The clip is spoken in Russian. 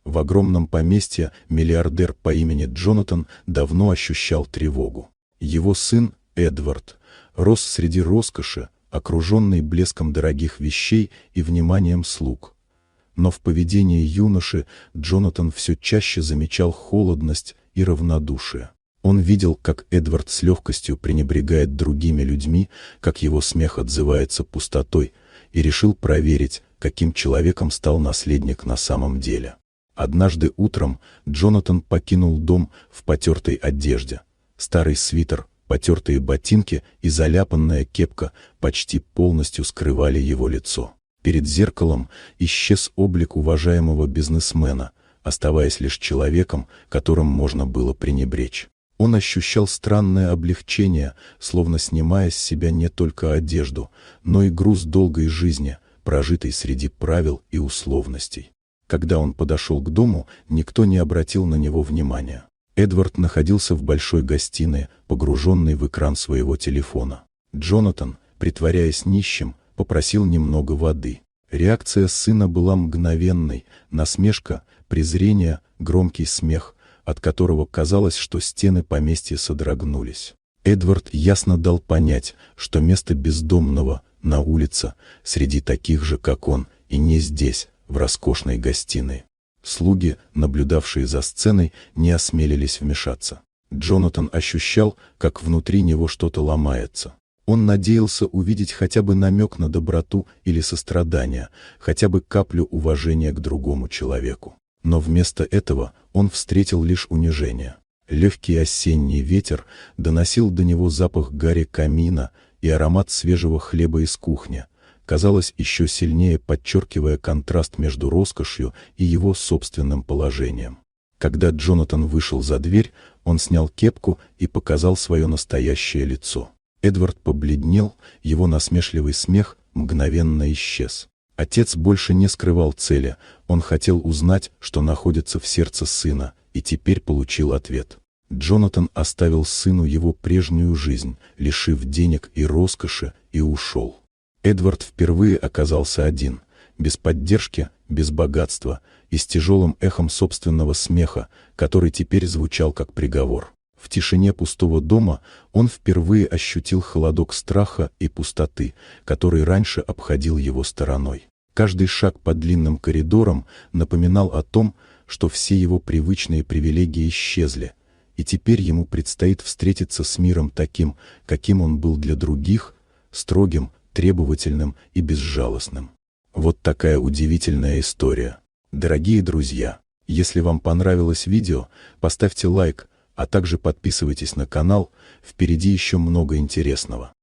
В огромном поместье миллиардер по имени Джонатан давно ощущал тревогу. Его сын, Эдвард, рос среди роскоши, окруженный блеском дорогих вещей и вниманием слуг. Но в поведении юноши Джонатан все чаще замечал холодность и равнодушие. Он видел, как Эдвард с легкостью пренебрегает другими людьми, как его смех отзывается пустотой, и решил проверить, каким человеком стал наследник на самом деле. Однажды утром Джонатан покинул дом в потертой одежде. Старый свитер, потертые ботинки и заляпанная кепка почти полностью скрывали его лицо. Перед зеркалом исчез облик уважаемого бизнесмена, оставаясь лишь человеком, которым можно было пренебречь. Он ощущал странное облегчение, словно снимая с себя не только одежду, но и груз долгой жизни, прожитой среди правил и условностей. Когда он подошел к дому, никто не обратил на него внимания. Эдвард находился в большой гостиной, погруженный в экран своего телефона. Джонатан, притворяясь нищим, попросил немного воды. Реакция сына была мгновенной: насмешка, презрение, громкий смех, от которого казалось, что стены поместья содрогнулись. Эдвард ясно дал понять, что место бездомного на улице, среди таких же, как он, и не здесь, в роскошной гостиной. Слуги, наблюдавшие за сценой, не осмелились вмешаться. Джонатан ощущал, как внутри него что-то ломается. Он надеялся увидеть хотя бы намек на доброту или сострадание, хотя бы каплю уважения к другому человеку. Но вместо этого он встретил лишь унижение. Легкий осенний ветер доносил до него запах гари камина и аромат свежего хлеба из кухни, казалось, еще сильнее подчеркивая контраст между роскошью и его собственным положением. Когда Джонатан вышел за дверь, он снял кепку и показал свое настоящее лицо. Эдвард побледнел, его насмешливый смех мгновенно исчез. Отец больше не скрывал цели, он хотел узнать, что находится в сердце сына, и теперь получил ответ. Джонатан оставил сыну его прежнюю жизнь, лишив денег и роскоши, и ушел. Эдвард впервые оказался один, без поддержки, без богатства и с тяжелым эхом собственного смеха, который теперь звучал как приговор. В тишине пустого дома он впервые ощутил холодок страха и пустоты, который раньше обходил его стороной. Каждый шаг по длинным коридорам напоминал о том, что все его привычные привилегии исчезли, и теперь ему предстоит встретиться с миром таким, каким он был для других, строгим, требовательным и безжалостным. Вот такая удивительная история. Дорогие друзья, если вам понравилось видео, поставьте лайк, а также подписывайтесь на канал, впереди еще много интересного.